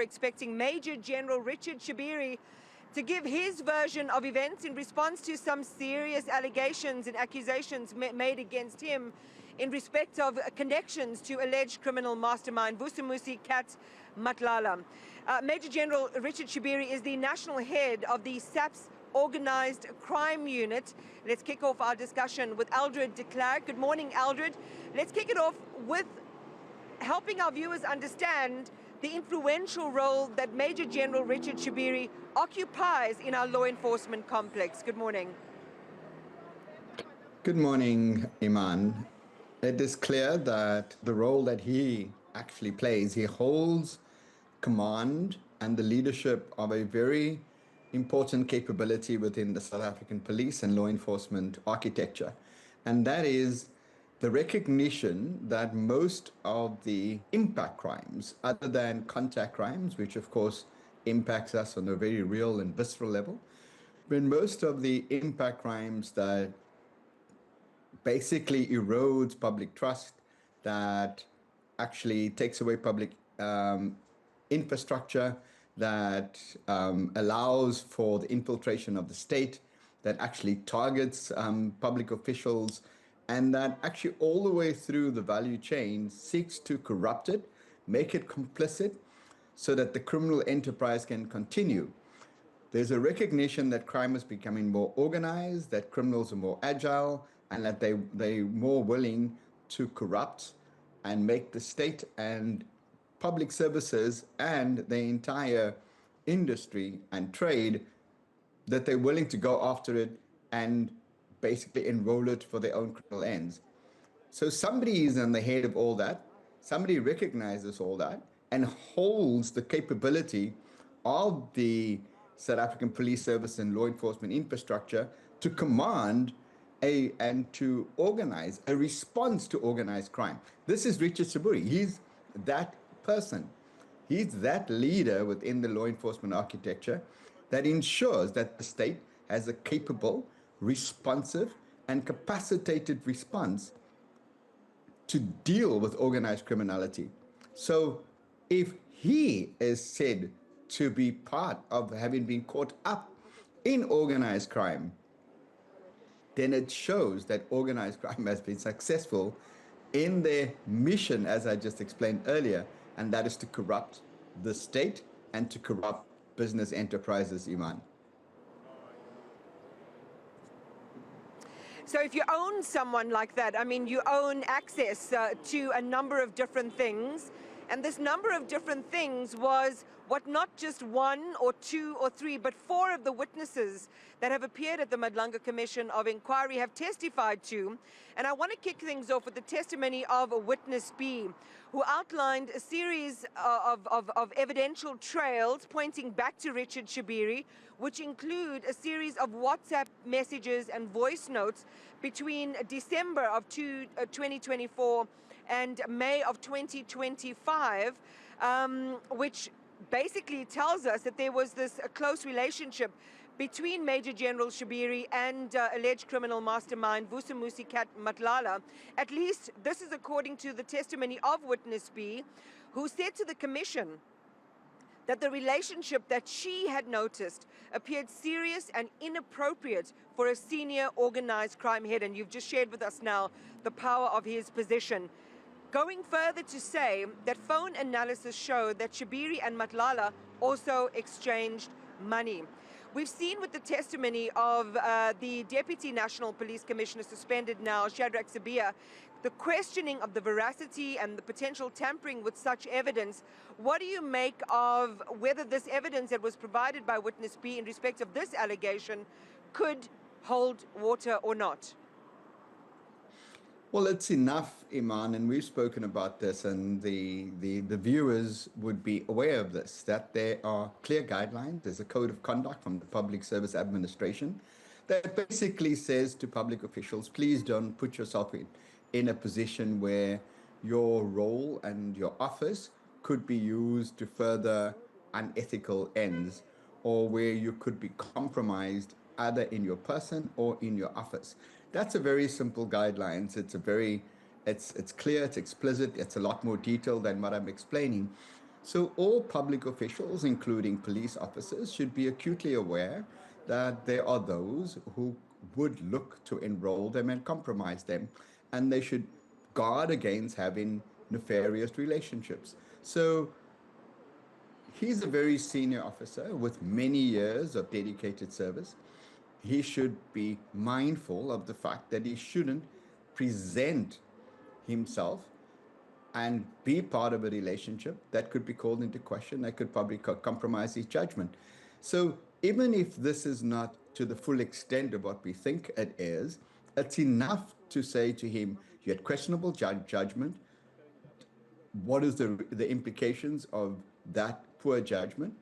Expecting Major General Richard Shibiri to give his version of events in response to some serious allegations and accusations made against him in respect of connections to alleged criminal mastermind Vusimuzi Matlala. Major General Richard Shibiri is the national head of the SAP's Organised Crime Unit. Let's kick off our discussion with Eldred de Klerk. Good morning, Eldred. Let's kick it off with helping our viewers understand the influential role that Major General Richard Shibiri occupies in our law enforcement complex. Good morning. Good morning, Iman. It is clear that the role that he actually plays, he holds command and the leadership of a very important capability within the South African police and law enforcement architecture. And that is the recognition that most of the impact crimes, other than contact crimes, which of course impacts us on a very real and visceral level, when most of the impact crimes that basically erodes public trust, that actually takes away public infrastructure, that allows for the infiltration of the state, that actually targets public officials, and that actually all the way through the value chain seeks to corrupt it, make it complicit, so that the criminal enterprise can continue. There's a recognition that crime is becoming more organized, that criminals are more agile, and that they're more willing to corrupt and make the state and public services and the entire industry and trade, that they're willing to go after it and basically enroll it for their own criminal ends. So somebody is on the head of all that, somebody recognizes all that and holds the capability of the South African police service and law enforcement infrastructure to command and to organize a response to organized crime. This is Richard Shibiri. He's that person. He's that leader within the law enforcement architecture that ensures that the state has a capable, responsive, and capacitated response to deal with organized criminality. So if he is said to be part of having been caught up in organized crime, then it shows that organized crime has been successful in their mission, as I just explained earlier, and that is to corrupt the state and to corrupt business enterprises, Iman. So if you own someone like that, I mean, you own access to a number of different things. And this number of different things was what not just one or two or three, but four of the witnesses that have appeared at the Madlanga Commission of Inquiry have testified to. And I want to kick things off with the testimony of Witness B, who outlined a series of evidential trails pointing back to Richard Shibiri, which include a series of WhatsApp messages and voice notes between December of 2024 and May of 2025, which basically tells us that there was this close relationship between Major General Shibiri and alleged criminal mastermind Vusimuzi Matlala. At least this is according to the testimony of Witness B, who said to the commission that the relationship that she had noticed appeared serious and inappropriate for a senior organized crime head. And you've just shared with us now the power of his position. Going further to say that phone analysis showed that Shibiri and Matlala also exchanged money. We've seen with the testimony of the Deputy National Police Commissioner, suspended now, Shadrack Sibiya, the questioning of the veracity and the potential tampering with such evidence. What do you make of whether this evidence that was provided by Witness B in respect of this allegation could hold water or not? Well, it's enough, Iman, and we've spoken about this, and the viewers would be aware of this, that there are clear guidelines. There's a code of conduct from the Public Service Administration that basically says to public officials, please don't put yourself in a position where your role and your office could be used to further unethical ends, or where you could be compromised either in your person or in your office. That's a very simple guidelines. It's clear, it's explicit, it's a lot more detailed than what I'm explaining. So all public officials, including police officers, should be acutely aware that there are those who would look to enroll them and compromise them, and they should guard against having nefarious relationships. So he's a very senior officer with many years of dedicated service. He should be mindful of the fact that he shouldn't present himself and be part of a relationship that could be called into question, that could probably compromise his judgment. So even if this is not to the full extent of what we think it is, it's enough to say to him, you had questionable judgment. What is the implications of that poor judgment?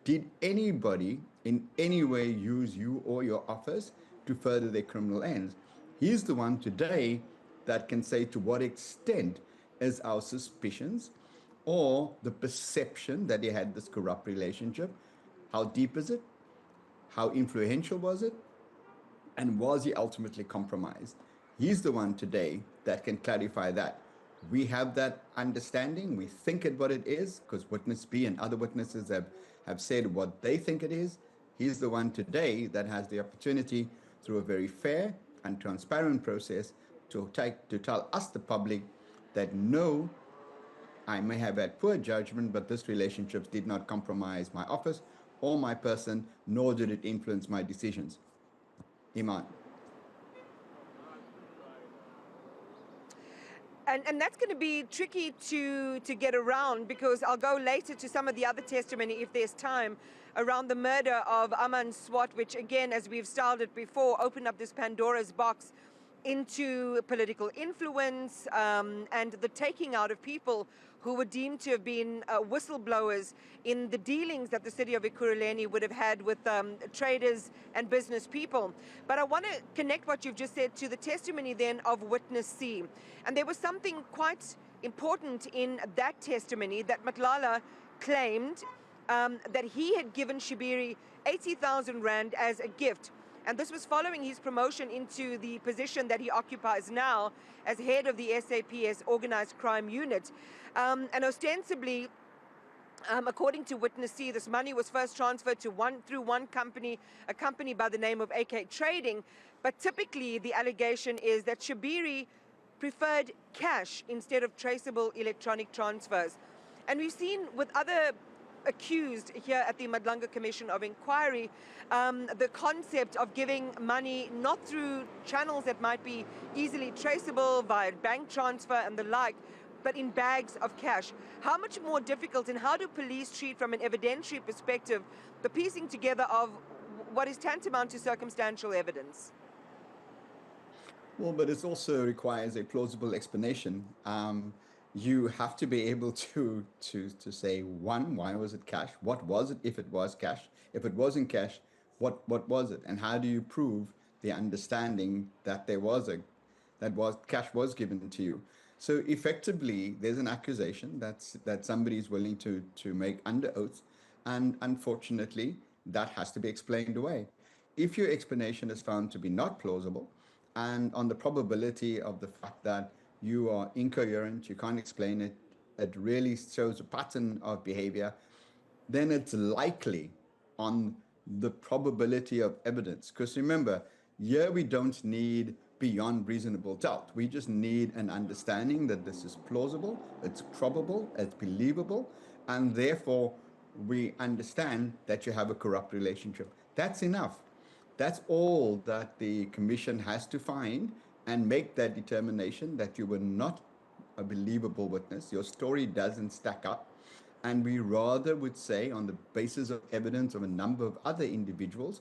Did anybody in any way use you or your office to further their criminal ends? He's the one today that can say to what extent is our suspicions or the perception that he had this corrupt relationship. How deep is it? How influential was it? And was he ultimately compromised? He's the one today that can clarify that. We have that understanding. We think it what it is because witness B and other witnesses have said what they think it is. He's the one today that has the opportunity through a very fair and transparent process to tell us, the public, that no, I may have had poor judgment, but this relationship did not compromise my office or my person, nor did it influence my decisions. Iman. And that's going to be tricky to get around, because I'll go later to some of the other testimony, if there's time, around the murder of Armand Swart, which again, as we've styled it before, opened up this Pandora's box into political influence and the taking out of people who were deemed to have been whistleblowers in the dealings that the city of Ekurhuleni would have had with traders and business people. But I want to connect what you've just said to the testimony then of witness C. And there was something quite important in that testimony that Matlala claimed that he had given Shibiri 80,000 Rand as a gift. And this was following his promotion into the position that he occupies now as head of the SAPS Organised Crime Unit. And ostensibly, according to Witness C, this money was first transferred to through one company, a company by the name of AK Trading. But typically, the allegation is that Shabiri preferred cash instead of traceable electronic transfers. And we've seen with other accused here at the Madlanga Commission of Inquiry, the concept of giving money not through channels that might be easily traceable via bank transfer and the like, but in bags of cash. How much more difficult, and how do police treat from an evidentiary perspective the piecing together of what is tantamount to circumstantial evidence? Well, but it also requires a plausible explanation. You have to be able to say, one, why was it cash? What was it if it was cash? If it wasn't cash, what was it? And how do you prove the understanding that cash was given to you? So effectively, there's an accusation that somebody is willing to make under oath, and unfortunately, that has to be explained away. If your explanation is found to be not plausible, and on the probability of the fact that you are incoherent, you can't explain it, it really shows a pattern of behavior, then it's likely on the probability of evidence. Because remember, here we don't need beyond reasonable doubt. We just need an understanding that this is plausible, it's probable, it's believable, and therefore we understand that you have a corrupt relationship. That's enough. That's all that the commission has to find and make that determination that you were not a believable witness. Your story doesn't stack up. And we rather would say, on the basis of evidence of a number of other individuals,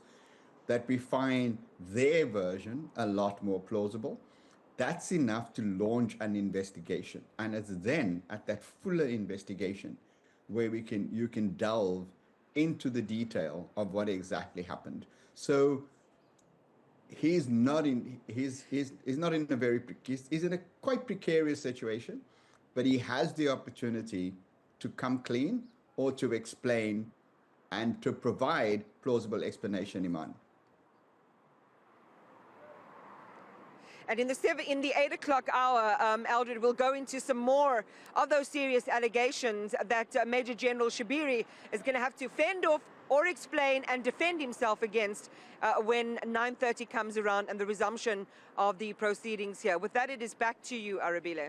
that we find their version a lot more plausible. That's enough to launch an investigation. And it's then at that fuller investigation where you can delve into the detail of what exactly happened. So he's not in a very he's in a quite precarious situation, but he has the opportunity to come clean or to explain and to provide plausible explanation, Iman. And in the 8 o'clock hour, Eldred will go into some more of those serious allegations that Major General Shibiri is going to have to fend off or explain and defend himself against when 9:30 comes around and the resumption of the proceedings here. With that, it is back to you, Arabile.